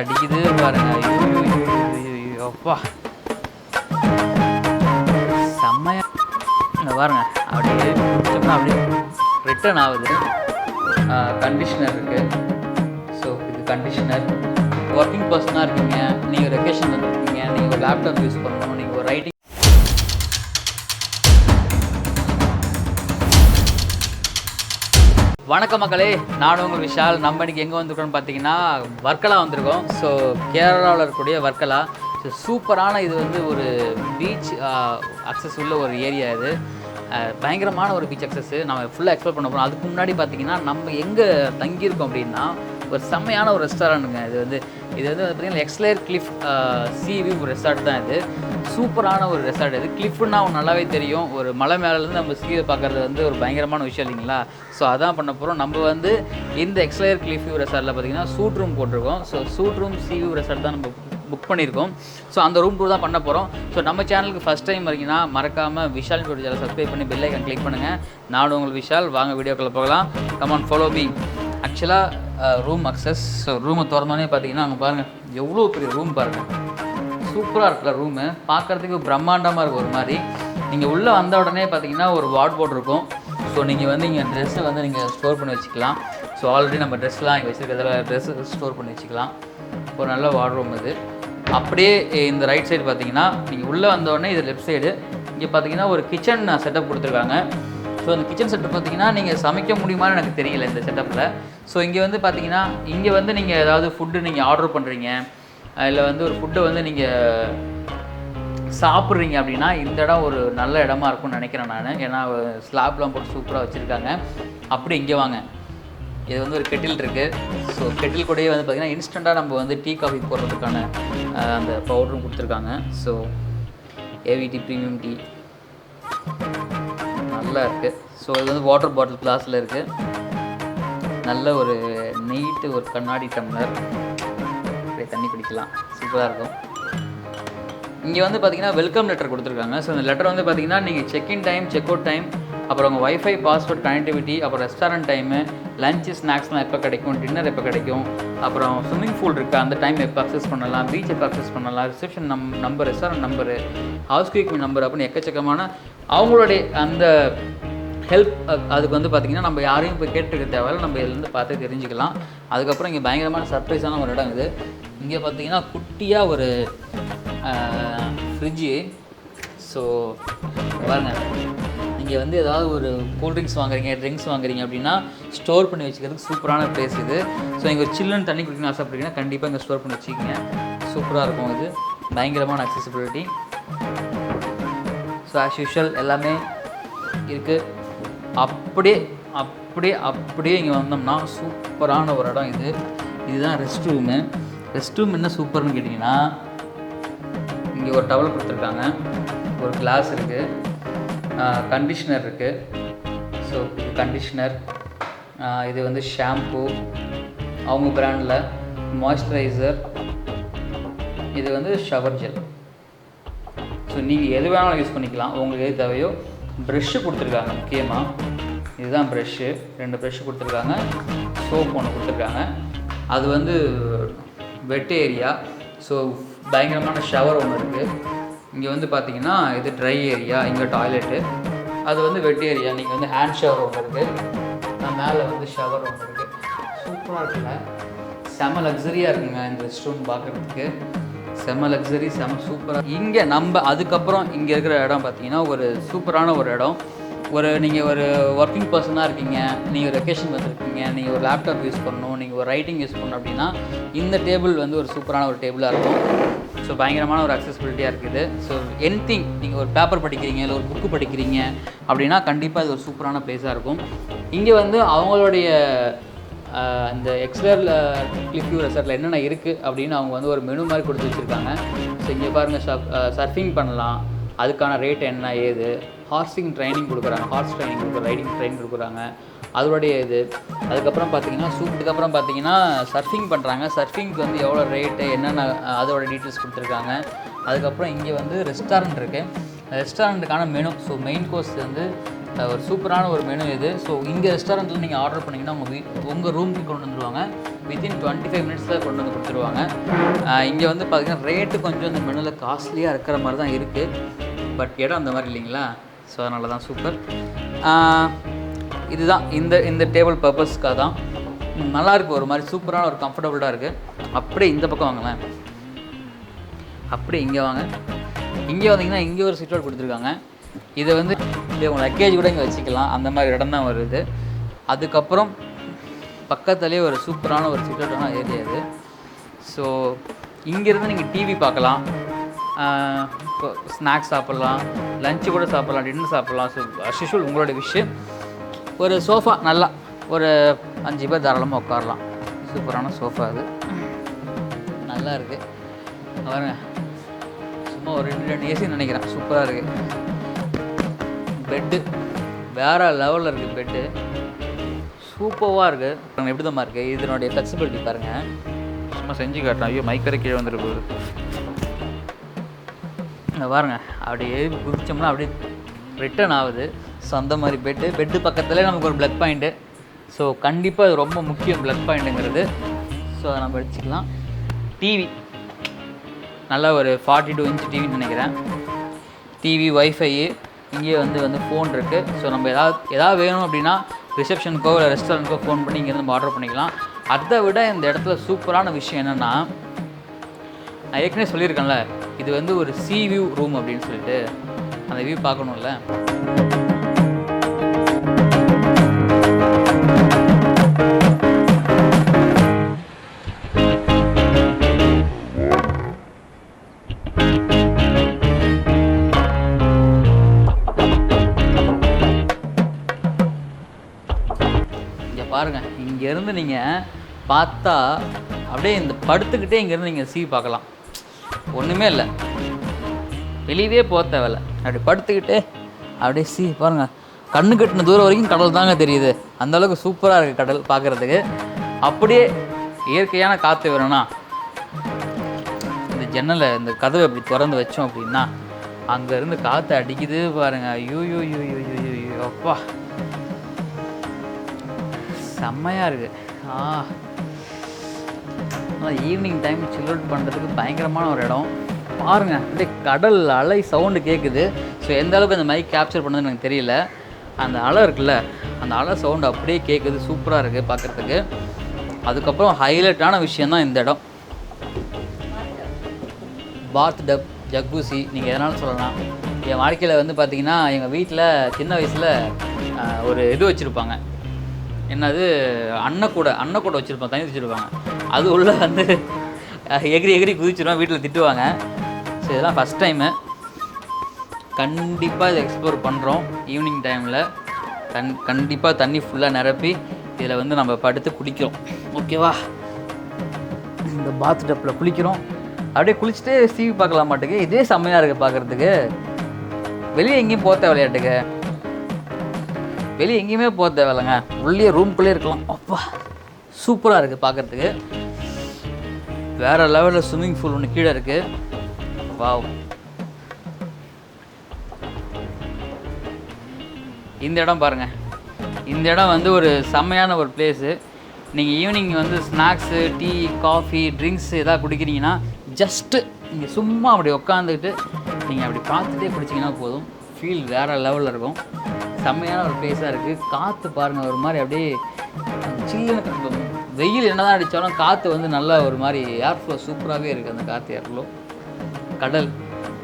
அடிக்குது பாருங்க. அப்பா செம்மையா பாருங்க. அப்படியே பிடிச்சோம்னா அப்படியே ரிட்டர்ன் ஆகுது. கண்டிஷனர் இருக்குது. ஸோ இது கண்டிஷனர். ஒர்க்கிங் பர்சனாக இருக்கீங்க, நீங்கள் வெக்கேஷன் வந்துருக்கீங்க, நீங்கள் ஒரு லேப்டாப் யூஸ் பண்ணணும், நீங்கள் ஒரு ரைட்டிங். வணக்கம் மக்களே, நானும் உங்கள் விஷால். நம்ம இன்றைக்கி எங்கே வந்திருக்கோம்னு பார்த்தீங்கன்னா வர்க்கலா வந்திருக்கோம். ஸோ கேரளாவில் இருக்கக்கூடிய வர்க்கலா. ஸோ சூப்பரான இது வந்து ஒரு பீச் அக்சஸ் உள்ள ஒரு ஏரியா. இது பயங்கரமான ஒரு பீச் அக்சஸ்ஸு. நம்ம ஃபுல்லாக எக்ஸ்ப்ளோர் பண்ண போகிறோம். அதுக்கு முன்னாடி பார்த்தீங்கன்னா நம்ம எங்கே தங்கியிருக்கோம் அப்படின்னா ஒரு செம்மையான ஒரு ரெஸ்டாரண்ட்டுங்க. இது வந்து பார்த்திங்கன்னா எக்ஸ்லேர் கிளிஃப் சி வியூ ரெசார்ட் தான். இது சூப்பரான ஒரு ரெசார்ட். இது கிளிஃப்னா அவங்க நல்லாவே தெரியும். ஒரு மலை மேலேருந்து நம்ம சீவை பார்க்குறது வந்து ஒரு பயங்கரமான விஷயம் இல்லைங்களா? ஸோ அதான் பண்ண போகிறோம். நம்ம வந்து இந்த எக்ஸ்லேர் கிளிஃப் வியூ ரெசார்ட்டில் பார்த்திங்கன்னா சூட் ரூம் போட்டிருக்கோம். So suite room C view resort தான் நம்ம புக் பண்ணியிருக்கோம். ஸோ அந்த ரூம் டூர் தான் பண்ண போகிறோம். ஸோ நம்ம சேனலுக்கு ஃபஸ்ட் டைம் வரீங்கன்னா மறக்காமல் விஷால் சேனலை சப்ஸ்கிரைப் பண்ணி பெல் ஐக்கான் கிளிக் பண்ணுங்கள். நானும் உங்களுக்கு விஷால். வாங்க வீடியோக்குள்ளே போகலாம். Come on follow me. ஆக்சுவலாக ரூம் அக்சஸ். ஸோ ரூமை திறந்தோடனே பார்த்தீங்கன்னா அங்கே பாருங்கள் எவ்வளோ பெரிய ரூம் பாருங்கள். சூப்பராக இருக்குல்ல ரூமு. பார்க்குறதுக்கு பிரம்மாண்டமாக இருக்கும் ஒரு மாதிரி. நீங்கள் உள்ளே வந்த உடனே பார்த்தீங்கன்னா ஒரு வார்ட்ரோப் இருக்கும். ஸோ நீங்கள் வந்து இங்கே ட்ரெஸ்ஸை வந்து நீங்கள் ஸ்டோர் பண்ணி வச்சுக்கலாம். ஸோ ஆல்ரெடி நம்ம ட்ரெஸ்லாம் இங்கே வச்சுருக்கிறதுல ட்ரெஸ்ஸு ஸ்டோர் பண்ணி வச்சுக்கலாம். ஒரு நல்ல வார்ட்ரோப் இது. அப்படியே இந்த ரைட் சைடு பார்த்தீங்கன்னா நீங்கள் உள்ளே வந்தோடனே இது லெஃப்ட் சைடு இங்கே பார்த்தீங்கன்னா ஒரு கிச்சன் செட்டப் கொடுத்துருக்காங்க. ஸோ அந்த கிச்சன் செட்டப் பார்த்தீங்கன்னா நீங்கள் சமைக்க முடியுமான்னு எனக்கு தெரியல இந்த செட்டப்பில். ஸோ இங்கே வந்து பார்த்தீங்கன்னா இங்கே வந்து நீங்கள் ஏதாவது ஃபுட்டு நீங்கள் ஆர்டர் பண்ணுறீங்க, இல்லை வந்து ஒரு ஃபுட்டை வந்து நீங்கள் சாப்பிட்றீங்க அப்படின்னா இந்த இடம் ஒரு நல்ல இடமா இருக்கும்னு நினைக்கிறேன் நான். ஏன்னா ஸ்லாப்லாம் போட்டு சூப்பராக வச்சுருக்காங்க. அப்படி இங்கே வாங்க. இது வந்து ஒரு கெட்டில் இருக்குது. ஸோ கெட்டில் கூடயே வந்து பார்த்திங்கன்னா இன்ஸ்டண்ட்டாக நம்ம வந்து டீ காஃபி போடுறதுக்கான அந்த பவுடரும் கொடுத்துருக்காங்க. ஸோ ஏவிடி ப்ரீமியம் டீ நல்லா இருக்குது. ஸோ இது வந்து வாட்டர் பாட்டில் கிளாஸில் இருக்குது. நல்ல ஒரு நீட்டு ஒரு கண்ணாடி டம்ளர். அப்படியே தண்ணி குடிக்கலாம். சூப்பராக இருக்கும். இங்கே வந்து பார்த்திங்கன்னா வெல்கம் லெட்டர் கொடுத்துருக்காங்க. ஸோ இந்த லெட்டர் வந்து பார்த்திங்கன்னா நீங்கள் check in time, check out time, அப்புறம் உங்கள் வைஃபை பாஸ்வேர்ட் கனெக்டிவிட்டி, அப்புறம் ரெஸ்டாரண்ட் டைமு, லஞ்சு ஸ்நாக்ஸ்லாம் எப்போ கிடைக்கும், டின்னர் எப்போ கிடைக்கும், அப்புறம் ஸ்விம்மிங் பூல் இருக்குது அந்த டைம் எப்போ அக்சஸ் பண்ணலாம், பீச் எப்போ அக்சஸ் பண்ணலாம், reception number, restaurant number, house keeping number அப்படின்னு எக்கச்சக்கமான அவங்களுடைய அந்த ஹெல்ப். அதுக்கு வந்து பார்த்திங்கன்னா நம்ம யாரையும் போய் கேட்டுக்க தேவையில்ல, நம்ம இதுலேருந்து பார்த்து தெரிஞ்சுக்கலாம். அதுக்கப்புறம் இங்கே பயங்கரமான சர்ப்ரைஸான ஒரு இடம் இது. இங்கே பார்த்திங்கன்னா குட்டியாக ஒரு ஃப்ரிட்ஜு. ஸோ பாருங்கள், நீங்கள் வந்து ஏதாவது ஒரு கூல்ட்ரிங்க்ஸ் வாங்குறீங்க, ட்ரிங்க்ஸ் வாங்குறீங்க அப்படின்னா ஸ்டோர் பண்ணி வச்சுக்கிறதுக்கு சூப்பரான ப்ளேஸ் இது. ஸோ இங்கே ஒரு சில்லுன்னு தண்ணி குடிக்கணும்னு ஆசைப்படுறீங்கன்னா கண்டிப்பாக இங்கே ஸ்டோர் பண்ணி வச்சுக்கிங்க. சூப்பராக இருக்கும். இது பயங்கரமான அக்சசிபிலிட்டி. ஸோ ஆஸ் யூஷுவல் எல்லாமே இருக்குது. அப்படியே அப்படியே அப்படியே இங்கே வந்தோம்னா சூப்பரான ஒரு இடம் இது. இதுதான் ரெஸ்ட் ரூமு. ரெஸ்ட் ரூம் என்ன சூப்பர்னு கேட்டிங்கன்னா இங்கே ஒரு டவல் கொடுத்துருக்காங்க, ஒரு கிளாஸ் இருக்குது, கண்டிஷ்னர் இருக்குது. ஸோ இது கண்டிஷ்னர். இது வந்து ஷாம்பூ அவங்க பிராண்டில், மாய்ஸ்சரைசர், இது வந்து ஷவர் ஜெல். ஸோ நீங்கள் எது வேணாலும் யூஸ் பண்ணிக்கலாம், உங்களுக்கு எது தேவையோ. ப்ரெஷ்ஷு கொடுத்துருக்காங்க. முக்கியமாக இதுதான் ப்ரெஷ்ஷு. 2 ப்ரெஷ்ஷு கொடுத்துருக்காங்க. சோப் ஒன்று கொடுத்துருக்காங்க. அது வந்து வெட் ஏரியா. ஸோ பயங்கரமான ஷவர் ஒன்று இருக்குது. இங்கே வந்து பார்த்திங்கன்னா இது ட்ரை ஏரியா. இங்கே டாய்லெட்டு. அது வந்து வெட் ஏரியா. நீங்கள் வந்து ஹேண்ட் ஷவர் ஒன்று இருக்குது. மேலே வந்து ஷவர் ஒன்று இருக்குது. சூப்பராக இருக்குங்க. செம லக்ஸரியாக இருக்குங்க இந்த ரெஸ்ட் ரூம் பார்க்குறதுக்கு. செம லக்ஸரி, செம சூப்பராக. இங்கே நம்ம அதுக்கப்புறம் இங்கே இருக்கிற இடம் பார்த்திங்கன்னா ஒரு சூப்பரான ஒரு இடம். நீங்கள் ஒரு ஒர்க்கிங் பர்சனாக இருக்கீங்க, நீங்கள் ஒரு வெக்கேஷன் வந்துருக்கீங்க, நீங்கள் ஒரு லேப்டாப் யூஸ் பண்ணணும், நீங்கள் ஒரு ரைட்டிங் யூஸ் பண்ணணும் அப்படின்னா இந்த டேபிள் வந்து ஒரு சூப்பரான ஒரு டேபிளாக இருக்கும். ஸோ பயங்கரமான ஒரு அக்சசிபிலிட்டியாக இருக்குது. ஸோ எனிதிங் நீங்கள் ஒரு பேப்பர் படிக்கிறீங்க, இல்லை ஒரு புக்கு படிக்கிறீங்க அப்படின்னா கண்டிப்பாக இது ஒரு சூப்பரான ப்ளேஸாக இருக்கும். இங்கே வந்து அவங்களுடைய இந்த எக்ஸ்லேர் கிளிஃப் வியூ ரெசார்ட்டில் என்னென்ன இருக்குது அப்படின்னு அவங்க வந்து ஒரு மெனு மாதிரி கொடுத்து வச்சுருக்காங்க. ஸோ இங்கே பாருங்கள், சர்ஃபிங் பண்ணலாம், அதுக்கான ரேட் என்ன ஏது, ஹார்ஸிங் ட்ரைனிங் கொடுக்குறாங்க, ஹார்ஸ் ட்ரைனிங் கொடுக்குறாங்க, ரைடிங் ட்ரைனிங் கொடுக்குறாங்க, அதோடைய இது. அதுக்கப்புறம் பார்த்தீங்கன்னா இதுக்கப்புறம் பார்த்தீங்கன்னா சர்ஃபிங் பண்ணுறாங்க. சர்ஃபிங்க்கு வந்து எவ்வளோ ரேட்டு என்னென்ன அதோட டீட்டெயில்ஸ் கொடுத்துருக்காங்க. அதுக்கப்புறம் இங்கே வந்து ரெஸ்டாரண்ட் இருக்குது. ரெஸ்டாரண்ட்டுக்கான மெனு. ஸோ மெயின் கோர்ஸ் வந்து ஒரு சூப்பரான ஒரு மெனு இது. ஸோ இங்கே ரெஸ்டாரண்ட்டில் நீங்கள் ஆர்டர் பண்ணிங்கன்னா உங்கள் ரூமுக்கு கொண்டு வந்துடுவாங்க. வித்தின் 25 மினிட்ஸில் கொண்டு வந்து கொடுத்துருவாங்க. இங்கே வந்து பார்த்திங்கன்னா ரேட்டு கொஞ்சம் இந்த மெனுவில் காஸ்ட்லியாக இருக்கிற மாதிரி தான் இருக்குது. பட் இடம் அந்த மாதிரி இல்லைங்களா, ஸோ அதனால தான் சூப்பர். இதுதான் இந்த டேபிள் பர்பஸ்க்காக தான். நல்லாயிருக்கு, ஒரு மாதிரி சூப்பரான ஒரு கம்ஃபர்டபுளாக இருக்குது. அப்படியே இந்த பக்கம் வாங்களேன், அப்படியே இங்கே வாங்க. இங்கே வந்தீங்கன்னா இங்கே ஒரு சிட் அவுட் கொடுத்துருக்காங்க. இதை வந்து உங்கள் லக்கேஜ் கூட இங்கே வச்சுக்கலாம், அந்த மாதிரி இடம் தான் வருது. அதுக்கப்புறம் பக்கத்துலேயே ஒரு சூப்பரான ஒரு சிட் அவுட்டான ஏரியா இது. ஸோ இங்கேருந்து நீங்கள் டிவி பார்க்கலாம், ஸ்நாக்ஸ் சாப்பிட்லாம், லஞ்சு கூட சாப்பிட்லாம், டின்னர் சாப்பிட்லாம். ஸோ அஷ்யூஷுவல் உங்களோட விஷயம். ஒரு சோஃபா நல்லா ஒரு 5 பேர் தாராளமாக உட்காரலாம். சூப்பரான சோஃபா அது, நல்லா இருக்குது. பாருங்க, சும்மா ஒரு 2 ஏசின்னு நினைக்கிறேன். சூப்பராக இருக்குது. பெட்டு வேறு லெவலில் இருக்குது. பெட்டு சூப்பராக இருக்குது. எப்படி தான் இருக்குது இதனுடைய ஃப்ளெக்சிபிலிட்டி பாருங்கள். சும்மா செஞ்சு காட்டுறேன். ஐயோ மைக் வரை கீழே வந்துட்டு போகுது. பாருங்க, அப்படியே குதிச்சோம்னா அப்படியே ரிட்டர்ன் ஆகுது. ஸோ அந்த மாதிரி பெட்டு பக்கத்துலேயே நமக்கு ஒரு ப்ளக் பாயிண்ட்டு. ஸோ கண்டிப்பாக அது ரொம்ப முக்கியம் ப்ளக் பாயிண்ட்டுங்கிறது. ஸோ அதை நம்ம வச்சுக்கலாம். டிவி நல்லா ஒரு 42 இன்ச் டிவின்னு நினைக்கிறேன். டிவி, வைஃபை, இங்கே வந்து ஃபோன் இருக்குது. ஸோ நம்ம எதாவது வேணும் அப்படின்னா ரிசப்ஷனுக்கோ இல்லை ரெஸ்டாரண்ட்டுக்கோ ஃபோன் பண்ணி இங்கேருந்து நம்ம ஆர்டர் பண்ணிக்கலாம். அதை விட இந்த இடத்துல சூப்பரான விஷயம் என்னென்னா, நான் ஏற்கனவே சொல்லியிருக்கேன்ல, இது வந்து ஒரு சி வியூ ரூம் அப்படின்னு சொல்லிட்டு. அந்த வியூ பார்க்கணும்ல. பாருங்கள், இங்கேருந்து நீங்கள் பார்த்தா அப்படியே இந்த படுத்துக்கிட்டே இங்கேருந்து நீங்கள் சீ பார்க்கலாம். ஒன்றுமே இல்லை, வெளியவே போக தேவையில்ல. அப்படி படுத்துக்கிட்டே அப்படியே சீ பாருங்கள். கண்ணு கட்டின தூரம் வரைக்கும் கடல் தாங்க தெரியுது. அந்தளவுக்கு சூப்பராக இருக்குது கடல் பார்க்குறதுக்கு. அப்படியே இயற்கையான காற்று வேணும்னா இந்த ஜன்னலை, இந்த கதவை அப்படி திறந்து வச்சோம் அப்படின்னா அங்கேருந்து காற்று அடிக்குது பாருங்கள். ஐயோ யோ யோ யோ யோ யோ அப்பா, செம்மையாக இருக்குது. ஈவினிங் டைம் சில் அவுட் பண்ணுறதுக்கு பயங்கரமான ஒரு இடம். பாருங்கள், அப்படியே கடல் அலை சவுண்டு கேட்குது. ஸோ எந்த அளவுக்கு அந்த மைக் கேப்சர் பண்ணதுன்னு எனக்கு தெரியல. அந்த அலை இருக்குல்ல, அந்த அலை சவுண்டு அப்படியே கேட்குது. சூப்பராக இருக்குது பார்க்குறதுக்கு. அதுக்கப்புறம் ஹைலைட்டான விஷயந்தான் இந்த இடம். பாத் டப், ஜக்கூசி, நீங்கள் எதனாலும் சொல்லலாம். என் வாழ்க்கையில் வந்து பார்த்திங்கன்னா, எங்கள் வீட்டில் சின்ன வயசில் ஒரு இது வச்சுருப்பாங்க. என்னது, அன்னக்கூடை வச்சுருப்பாங்க, தண்ணி வச்சுருப்பாங்க. அது உள்ளே வந்து எகிரி குதிச்சிருவாங்க, வீட்டில் திட்டுவாங்க. ஸோ இதெல்லாம் ஃபஸ்ட் டைமு. கண்டிப்பாக இதை எக்ஸ்ப்ளோர் பண்ணுறோம் ஈவினிங் டைமில். கண்டிப்பாக தண்ணி ஃபுல்லாக நிரப்பி இதில் வந்து நம்ம படுத்து குளிக்கிறோம். ஓகேவா, இந்த பாத் டப்பில் குளிக்கிறோம். அப்படியே குளிச்சுட்டு டிவி பார்க்கலாம் மாட்டுக்கு. இதே செம்மையாக இருக்குது பார்க்குறதுக்கு. வெளியே எங்கேயும் போக தேவையாட்டுக்கு, வெளியே எங்கேயுமே போக தேவையில்லைங்க. உள்ளே ரூம்குள்ளே இருக்கலாம். அப்பா சூப்பராக இருக்குது பார்க்குறதுக்கு. வேறு லெவலில் ஸ்விம்மிங் பூல் ஒன்று கீழே இருக்குது. வாவ், இந்த இடம் பாருங்கள். இந்த இடம் வந்து ஒரு செம்மையான ஒரு பிளேஸு. நீங்கள் ஈவினிங் வந்து ஸ்நாக்ஸு, டீ, காஃபி, ட்ரிங்க்ஸ் எதாவது குடிக்கிறீங்கன்னா ஜஸ்ட்டு நீங்கள் சும்மா அப்படி உட்காந்துக்கிட்டு நீங்கள் அப்படி பார்த்துட்டே குடிச்சிங்கன்னா போதும். ஃபீல் வேறு லெவலில் இருக்கும். செம்மையான ஒரு பிளேஸாக இருக்குது. காற்று பாருங்கள், ஒரு மாதிரி அப்படியே சில்லுன்னு. வெயில் என்ன தான் அடித்தாலும் காற்று வந்து நல்லா ஒரு மாதிரி ஏர் ஃப்ளோ சூப்பராகவே இருக்குது. அந்த காற்று ஏர் ஃப்ளோ, கடல்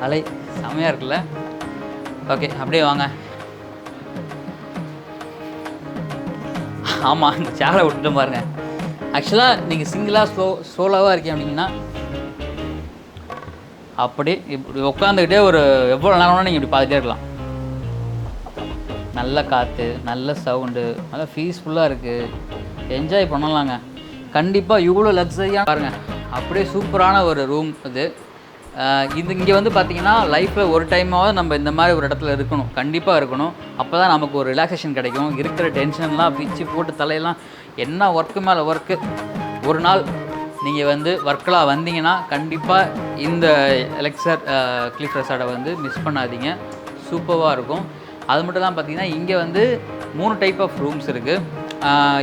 அலை செம்மையாக இருக்குல்ல. ஓகே, அப்படியே வாங்க. ஆமாம், இந்த சேரை விட்டுட்டு பாருங்கள். ஆக்சுவலாக நீங்கள் சிங்கிளாக சோலோவாக இருக்கீங்க அப்படின்னா அப்படியே இப்படி உட்காந்துக்கிட்டே ஒரு எவ்வளோ நேரம்னா நீங்கள் இப்படி பார்த்துட்டே இருக்கலாம். நல்ல காற்று, நல்ல சவுண்டு, நல்லா பீஸ்ஃபுல்லாக இருக்குது. என்ஜாய் பண்ணலாங்க. கண்டிப்பாக இவ்வளோ லக்ஸரியாக பாருங்கள். அப்படியே சூப்பரான ஒரு ரூம் இது. இங்கே வந்து பார்த்திங்கன்னா லைஃப்பில் ஒரு டைமாவது நம்ம இந்த மாதிரி ஒரு இடத்துல இருக்கணும், கண்டிப்பாக இருக்கணும். அப்போ தான் நமக்கு ஒரு ரிலாக்ஸேஷன் கிடைக்கும். இருக்கிற டென்ஷன்லாம் பிச்சு போட்டு தலையெல்லாம் என்ன ஒர்க்கு மேலே ஒர்க்கு. ஒரு நாள் நீங்கள் வந்து வர்க்கலா வந்தீங்கன்னா கண்டிப்பாக இந்த எலிக்சர் கிளிஃப் ரெசார்ட்டை வந்து மிஸ் பண்ணாதீங்க. சூப்பராக இருக்கும். அது மட்டும் தான் பார்த்திங்கன்னா இங்கே வந்து 3 டைப் ஆஃப் ரூம்ஸ் இருக்குது.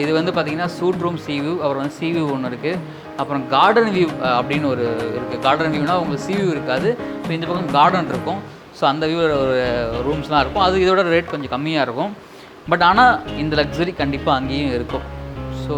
இது வந்து பார்த்திங்கன்னா சூட் ரூம் சி வியூ, அப்புறம் வந்து சி வியூ ஒன்று இருக்குது. அப்புறம் கார்டன் வியூ அப்படின்னு ஒரு இருக்குது. கார்டன் வியூனால் உங்களுக்கு சி வியூ இருக்காது, ஸோ இந்த பக்கம் கார்டன் இருக்கும். ஸோ அந்த வியூவில் ஒரு ரூம்ஸ்லாம் இருக்கும். அது இதோட ரேட் கொஞ்சம் கம்மியாக இருக்கும். பட் ஆனால் இந்த லக்ஸரி கண்டிப்பாக அங்கேயும் இருக்கும். ஸோ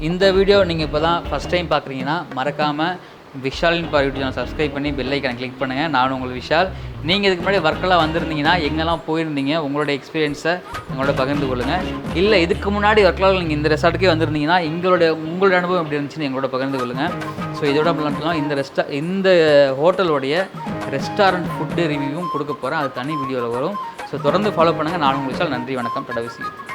இந்த வீடியோ நீங்கள் இப்போ தான் ஃபஸ்ட் டைம் பார்க்குறீங்கன்னா மறக்காமல் விஷாலின் பார் யூடியூப் சேனல் சப்ஸ்கிரைப் பண்ணி பெல் ஐக்கானை கிளிக் பண்ணுங்கள். நான் உங்களுக்கு விஷால். நீங்கள் இதுக்கு முன்னாடி வர்க்கலா வந்திருந்தீங்கன்னா எங்கெல்லாம் போயிருந்தீங்க, உங்களோட எக்ஸ்பீரியன்ஸை எங்களோட பகிர்ந்து கொள்ளுங்கள். இல்லை இதுக்கு முன்னாடி வர்க்கலாவில் நீங்கள் இந்த ரெசார்ட்டுக்கே வந்திருந்தீங்கன்னா உங்களோட அனுபவம் எப்படி இருந்துச்சுன்னு எங்களோட பகிர்ந்து கொள்ளுங்கள். ஸோ இதோட மட்டும் இந்த ஹோட்டலோடைய ரெஸ்டாரண்ட் ஃபுட்டு ரிவ்யூவும் கொடுக்க போகிறேன். அது தனி வீடியோவில் வரும். ஸோ தொடர்ந்து ஃபாலோ பண்ணுங்கள். நான் உங்களுக்கு விஷால். நன்றி, வணக்கம், டாடா, வி சி யூ.